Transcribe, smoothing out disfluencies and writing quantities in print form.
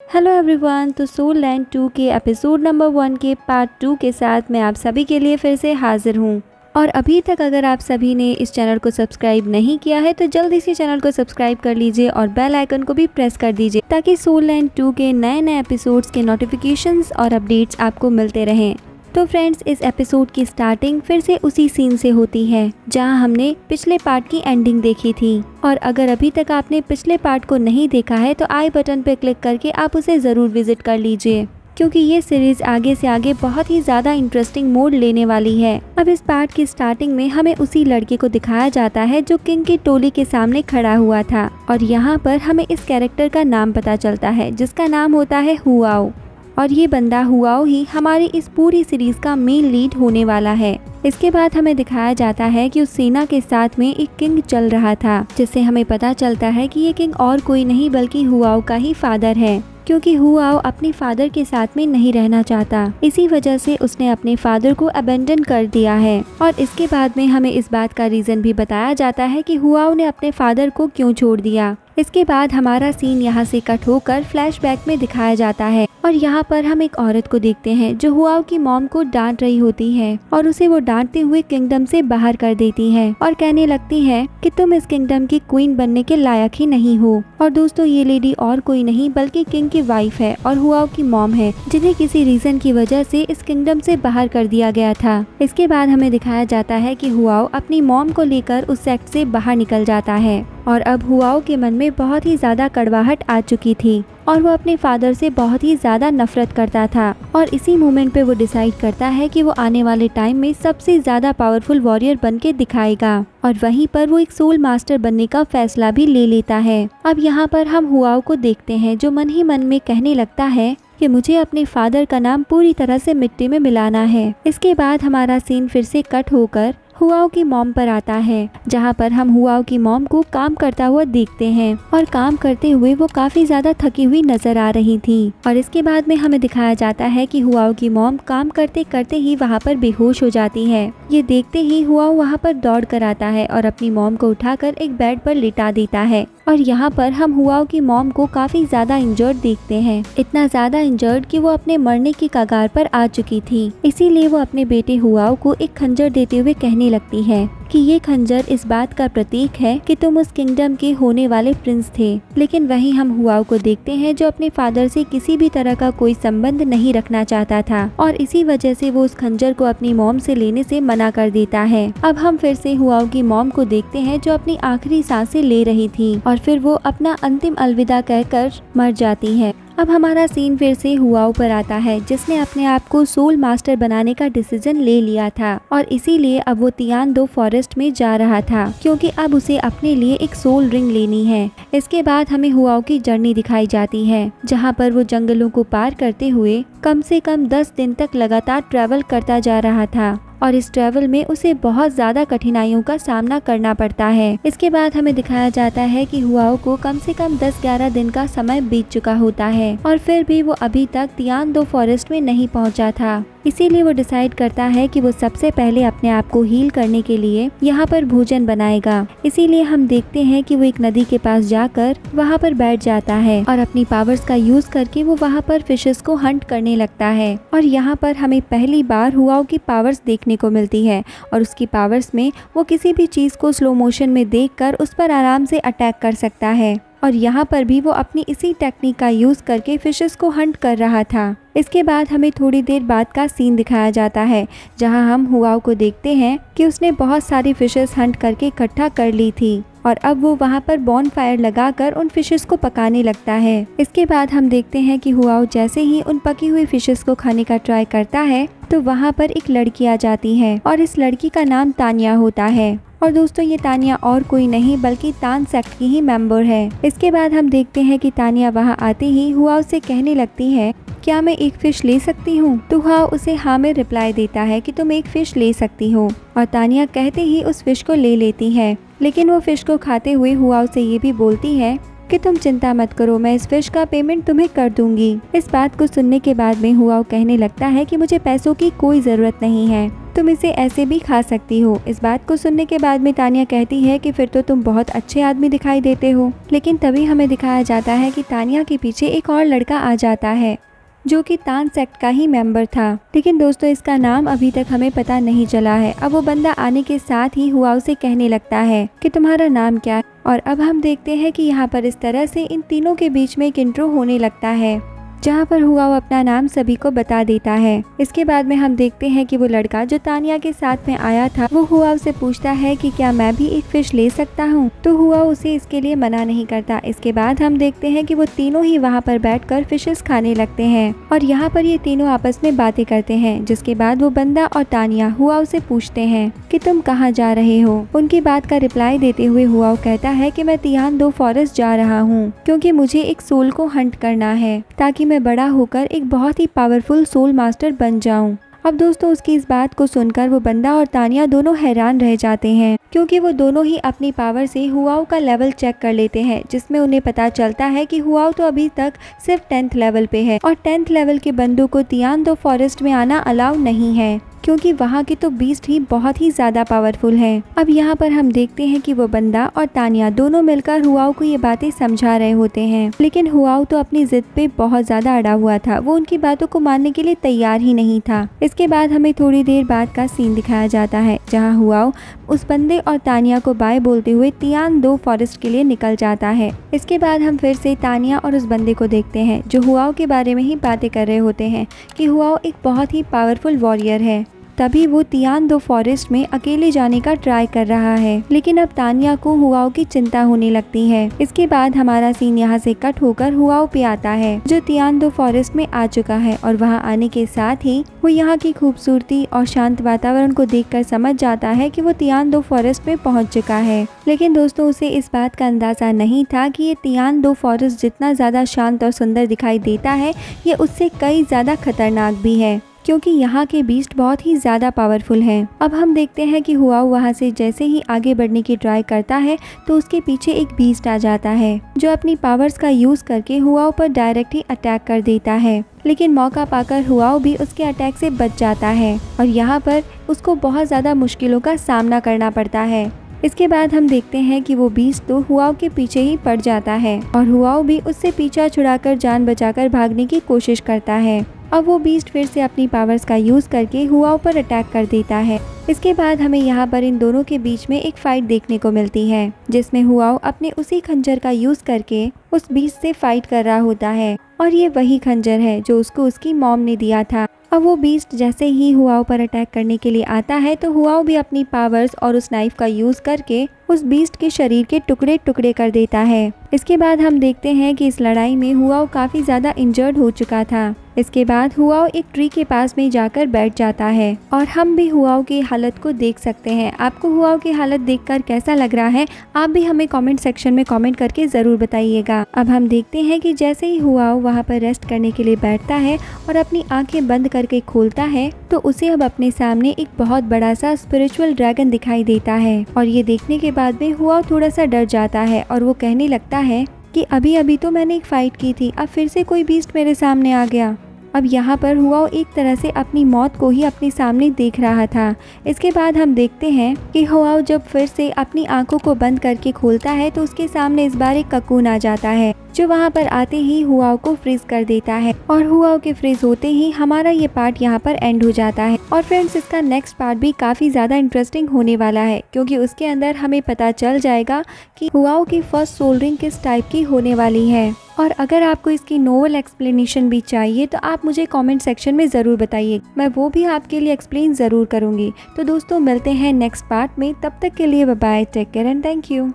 Hello everyone. तो soul land 2 के episode number 1 के पार्ट 2 के साथ मैं आप सभी के लिए फिर से हाजिर हूँ। और अभी तक अगर आप सभी ने इस चैनल को सब्सक्राइब नहीं किया है तो जल्दी से चैनल को सब्सक्राइब कर लीजिए और बेल आइकन को भी प्रेस कर दीजिए ताकि सोल लैंड 2 के नए नए एपिसोड्स के नोटिफिकेशंस और अपडेट्स आपको मिलते रहें। तो फ्रेंड्स, इस एपिसोड की स्टार्टिंग फिर से उसी सीन से होती है जहां हमने पिछले पार्ट की एंडिंग देखी थी। और अगर अभी तक आपने पिछले पार्ट को नहीं देखा है तो आई बटन पर क्लिक करके आप उसे ज़रूर विजिट कर लीजिए, क्योंकि ये सीरीज आगे से आगे बहुत ही ज़्यादा इंटरेस्टिंग मोड लेने वाली है। अब इस पार्ट की स्टार्टिंग में हमें उसी लड़के को दिखाया जाता है जो किंग की टोली के सामने खड़ा हुआ था। और यहाँ पर हमें इस कैरेक्टर का नाम पता चलता है जिसका नाम होता है हुआओ। और ये बंदा हुआओ ही हमारी इस पूरी सीरीज का मेन लीड होने वाला है। इसके बाद हमें दिखाया जाता है कि उस सेना के साथ में एक किंग चल रहा था, जिससे हमें पता चलता है कि ये किंग और कोई नहीं बल्कि हुआओ का ही फादर है, क्योंकि हुआओ अपने फादर के साथ में नहीं रहना चाहता। इसी वजह से उसने अपने फादर को अबेंडन कर दिया है। और इसके बाद में हमें इस बात का रीजन भी बताया जाता है कि हुआओ ने अपने फादर को क्यों छोड़ दिया। इसके बाद हमारा सीन यहाँ से कट होकर फ्लैशबैक में दिखाया जाता है और यहाँ पर हम एक औरत को देखते हैं जो हुआओ की मॉम को डांट रही होती है और उसे वो डांटते हुए किंगडम से बाहर कर देती है और कहने लगती है कि तुम इस किंगडम की क्वीन बनने के लायक ही नहीं हो। और दोस्तों, ये लेडी और कोई नहीं बल्कि किंग की वाइफ है और हुआओ की मॉम है, जिन्हें किसी रीजन की वजह से इस किंगडम से बाहर कर दिया गया था। इसके बाद हमें दिखाया जाता है कि हुआओ अपनी मॉम को लेकर उस सेक्ट से बाहर निकल जाता है और अब हुआओ के मन में बहुत ही ज्यादा कड़वाहट आ चुकी थी और वो अपने फादर से बहुत ही ज्यादा नफरत करता था। और इसी मोमेंट पे वो डिसाइड करता है कि वो आने वाले टाइम में सबसे ज्यादा पावरफुल वॉरियर बन के दिखाएगा और वहीं पर वो एक सोल मास्टर बनने का फैसला भी ले लेता है। अब यहाँ पर हम हुआओ को देखते हैं जो मन ही मन में कहने लगता है कि मुझे अपने फादर का नाम पूरी तरह से मिट्टी में मिलाना है। इसके बाद हमारा सीन फिर से कट होकर हुआओ की मॉम पर आता है, जहाँ पर हम हुआओ की मॉम को काम करता हुआ देखते हैं और काम करते हुए वो काफी ज्यादा थकी हुई नजर आ रही थी। और इसके बाद में हमें दिखाया जाता है कि हुआओ की मॉम काम करते करते ही वहाँ पर बेहोश हो जाती है। ये देखते ही हुआओ वहाँ पर दौड़ कर आता है और अपनी मॉम को उठाकर एक बेड पर लिटा देता है। और यहाँ पर हम हुआओ की मॉम को काफी ज्यादा इंजर्ड देखते हैं, इतना ज्यादा इंजर्ड कि वो अपने मरने की कगार पर आ चुकी थी। इसीलिए वो अपने बेटे हुआओ को एक खंजर देते हुए कहने लगती है कि ये खंजर इस बात का प्रतीक है कि तुम उस किंगडम के होने वाले प्रिंस थे। लेकिन वहीं हम हुआओ को देखते हैं जो अपने फादर से किसी भी तरह का कोई संबंध नहीं रखना चाहता था और इसी वजह से वो उस खंजर को अपनी मॉम से लेने से मना कर देता है। अब हम फिर से हुआओ की मॉम को देखते हैं जो अपनी आखिरी सांसें ले रही थी और फिर वो अपना अंतिम अलविदा कहकर मर जाती है। अब हमारा सीन फिर से हुआओ पर आता है जिसने अपने आप को सोल मास्टर बनाने का डिसीजन ले लिया था और इसीलिए अब वो तियान दो फॉरेस्ट में जा रहा था, क्योंकि अब उसे अपने लिए एक सोल रिंग लेनी है। इसके बाद हमें हुआओ की जर्नी दिखाई जाती है जहाँ पर वो जंगलों को पार करते हुए कम से कम 10 दिन तक लगातार ट्रैवल करता जा रहा था और इस ट्रैवल में उसे बहुत ज्यादा कठिनाइयों का सामना करना पड़ता है। इसके बाद हमें दिखाया जाता है कि हुआओ को कम से कम 10-11 दिन का समय बीत चुका होता है और फिर भी वो अभी तक तियान दो फॉरेस्ट में नहीं पहुंचा था। इसीलिए वो डिसाइड करता है कि वो सबसे पहले अपने आप को हील करने के लिए यहाँ पर भोजन बनाएगा। इसीलिए हम देखते हैं कि वो एक नदी के पास जाकर वहाँ पर बैठ जाता है और अपनी पावर्स का यूज करके वो वहाँ पर फिशेस को हंट करने लगता है। और यहाँ पर हमें पहली बार हुआओ की पावर्स देखने को मिलती है और उसकी पावर्स में वो किसी भी चीज को स्लो मोशन में देखकर उस पर आराम से अटैक कर सकता है। और यहाँ पर भी वो अपनी इसी टेक्निक का यूज करके फिशेस को हंट कर रहा था। इसके बाद हमें थोड़ी देर बाद का सीन दिखाया जाता है जहाँ हम हुआओ को देखते हैं कि उसने बहुत सारी फिशेस हंट करके इकट्ठा कर ली थी और अब वो वहाँ पर बॉन फायर लगाकर उन फिशेस को पकाने लगता है। इसके बाद हम देखते हैं कि हुआओ जैसे ही उन पकी हुई फिशेस को खाने का ट्राई करता है तो वहाँ पर एक लड़की आ जाती है और इस लड़की का नाम तानिया होता है। और दोस्तों, ये तानिया और कोई नहीं बल्कि तान सेक्ट की ही मेंबर है। इसके बाद हम देखते हैं कि तानिया वहाँ आते ही हुआओ से कहने लगती है, क्या मैं एक फिश ले सकती हूँ? तो हुआओ उसे हाँ में रिप्लाई देता है कि तुम एक फिश ले सकती हो और तानिया कहते ही उस फिश को ले लेती है। लेकिन वो फिश को खाते हुए हुआओ से ये भी बोलती है कि तुम चिंता मत करो, मैं इस फिश का पेमेंट तुम्हें कर दूंगी। इस बात को सुनने के बाद में हुआओ कहने लगता है कि मुझे पैसों की कोई ज़रूरत नहीं है, तुम इसे ऐसे भी खा सकती हो। इस बात को सुनने के बाद में तानिया कहती है कि फिर तो तुम बहुत अच्छे आदमी दिखाई देते हो। लेकिन तभी हमें दिखाया जाता है कि तानिया के पीछे एक और लड़का आ जाता है जो कि तान सेक्ट का ही मेंबर था। लेकिन दोस्तों इसका नाम अभी तक हमें पता नहीं चला है। अब वो बंदा आने के साथ ही हुआओ से कहने लगता है कि तुम्हारा नाम क्या है। और अब हम देखते हैं कि यहाँ पर इस तरह से इन तीनों के बीच में एक इंट्रो होने लगता है जहाँ पर हुआओ अपना नाम सभी को बता देता है। इसके बाद में हम देखते हैं कि वो लड़का जो तानिया के साथ में आया था वो हुआओ से पूछता है कि क्या मैं भी एक फिश ले सकता हूँ, तो हुआओ उसे इसके लिए मना नहीं करता। इसके बाद हम देखते हैं कि वो तीनों ही वहाँ पर बैठकर फिशेस खाने लगते हैं और यहाँ पर ये तीनों आपस में बातें करते हैं। जिसके बाद वो बंदा और तानिया हुआओ से पूछते हैं कि तुम कहाँ जा रहे हो। उनकी बात का रिप्लाई देते हुए हुआओ कहता है कि मैं तियान-दो फॉरेस्ट जा रहा हूँ क्योंकि मुझे एक सोल को हंट करना है ताकि मैं बड़ा होकर एक बहुत ही पावरफुल सोल मास्टर बन जाऊं। अब दोस्तों उसकी इस बात को सुनकर वो बंदा और तानिया दोनों हैरान रह जाते हैं क्योंकि वो दोनों ही अपनी पावर से हुआओ का लेवल चेक कर लेते हैं, जिसमें उन्हें पता चलता है कि हुआओ तो अभी तक सिर्फ 10th लेवल पे है और 10th लेवल के बंदों को तियान-दो फॉरेस्ट में आना अलाउ नहीं है क्योंकि वहाँ के तो बीस्ट ही बहुत ही ज्यादा पावरफुल हैं। अब यहाँ पर हम देखते हैं कि वो बंदा और तानिया दोनों मिलकर हुआओ को ये बातें समझा रहे होते हैं, लेकिन हुआओ तो अपनी जिद पे बहुत ज्यादा अड़ा हुआ था, वो उनकी बातों को मानने के लिए तैयार ही नहीं था। इसके बाद हमें थोड़ी देर बाद का सीन दिखाया जाता है जहाँ हुआओ उस बंदे और तानिया को बाय बोलते हुए तियान-दो फॉरेस्ट के लिए निकल जाता है। इसके बाद हम फिर से तानिया और उस बंदे को देखते हैं जो हुआओ के बारे में ही बातें कर रहे होते हैं कि हुआओ एक बहुत ही पावरफुल वॉरियर है। तभी वो तियान-दो फॉरेस्ट में अकेले जाने का ट्राई कर रहा है, लेकिन अब तानिया को हुआओ की चिंता होने लगती है। इसके बाद हमारा सीन यहाँ से कट होकर हुआओ पे आता है जो तियान-दो फॉरेस्ट में आ चुका है और वहाँ आने के साथ ही वो यहाँ की खूबसूरती और शांत वातावरण को देखकर समझ जाता है कि वो तियान-दो फॉरेस्ट में पहुँच चुका है। लेकिन दोस्तों उसे इस बात का अंदाजा नहीं था कि ये तियान-दो फॉरेस्ट जितना ज्यादा शांत और सुंदर दिखाई देता है ये उससे कई ज्यादा खतरनाक भी है क्योंकि यहाँ के बीस्ट बहुत ही ज़्यादा पावरफुल हैं। अब हम देखते हैं कि हुआओ वहाँ से जैसे ही आगे बढ़ने की ट्राई करता है तो उसके पीछे एक बीस्ट आ जाता है जो अपनी पावर्स का यूज़ करके हुआओ पर डायरेक्ट ही अटैक कर देता है। लेकिन मौका पाकर हुआओ भी उसके अटैक से बच जाता है और यहाँ पर उसको बहुत ज़्यादा मुश्किलों का सामना करना पड़ता है। इसके बाद हम देखते हैं कि वो बीस्ट तो हुआओ के पीछे ही पड़ जाता है और हुआओ भी उससे पीछा छुड़ाकर जान बचाकर भागने की कोशिश करता है। अब वो बीस्ट फिर से अपनी पावर्स का यूज़ करके हुआओ पर अटैक कर देता है। इसके बाद हमें यहाँ पर इन दोनों के बीच में एक फाइट देखने को मिलती है जिसमें हुआओ अपने उसी खंजर का यूज़ करके उस बीस्ट से फाइट कर रहा होता है और ये वही खंजर है जो उसको उसकी मॉम ने दिया था। अब वो बीस्ट जैसे ही हुआओ पर अटैक करने के लिए आता है तो हुआओ भी अपनी पावर्स और उस नाइफ का यूज़ करके उस बीस्ट के शरीर के टुकड़े टुकड़े कर देता है। इसके बाद हम देखते हैं कि इस लड़ाई में हुआओ काफ़ी ज़्यादा इंजर्ड हो चुका था। इसके बाद हुआओ एक ट्री के पास में जाकर बैठ जाता है और हम भी हुआओ की हालत को देख सकते हैं। आपको हुआओ की हालत देखकर कैसा लग रहा है आप भी हमें कमेंट सेक्शन में कमेंट करके ज़रूर बताइएगा। अब हम देखते हैं कि जैसे ही हुआओ वहाँ पर रेस्ट करने के लिए बैठता है और अपनी आंखें बंद करके खोलता है तो उसे अब अपने सामने एक बहुत बड़ा सा स्पिरिचुअल ड्रैगन दिखाई देता है और ये देखने के बाद में हुआओ थोड़ा सा डर जाता है और वो कहने लगता है कि अभी अभी तो मैंने एक फ़ाइट की थी, अब फिर से कोई बीस्ट मेरे सामने आ गया। अब यहाँ पर हुआओ एक तरह से अपनी मौत को ही अपने सामने देख रहा था। इसके बाद हम देखते हैं कि हुआओ जब फिर से अपनी आंखों को बंद करके खोलता है तो उसके सामने इस बार एक ककून आ जाता है जो वहाँ पर आते ही हुआओ को फ्रीज कर देता है और हुआओ के फ्रीज होते ही हमारा ये पार्ट यहाँ पर एंड हो जाता है। और फ्रेंड्स इसका नेक्स्ट पार्ट भी काफ़ी ज़्यादा इंटरेस्टिंग होने वाला है क्योंकि उसके अंदर हमें पता चल जाएगा कि हुआओ की फर्स्ट सोल रिंग किस टाइप की होने वाली है। और अगर आपको इसकी नोवेल एक्सप्लेनेशन भी चाहिए तो आप मुझे कमेंट सेक्शन में ज़रूर बताइए, मैं वो भी आपके लिए एक्सप्लेन ज़रूर करूँगी। तो दोस्तों मिलते हैं नेक्स्ट पार्ट में, तब तक के लिए bye bye, take care and thank you.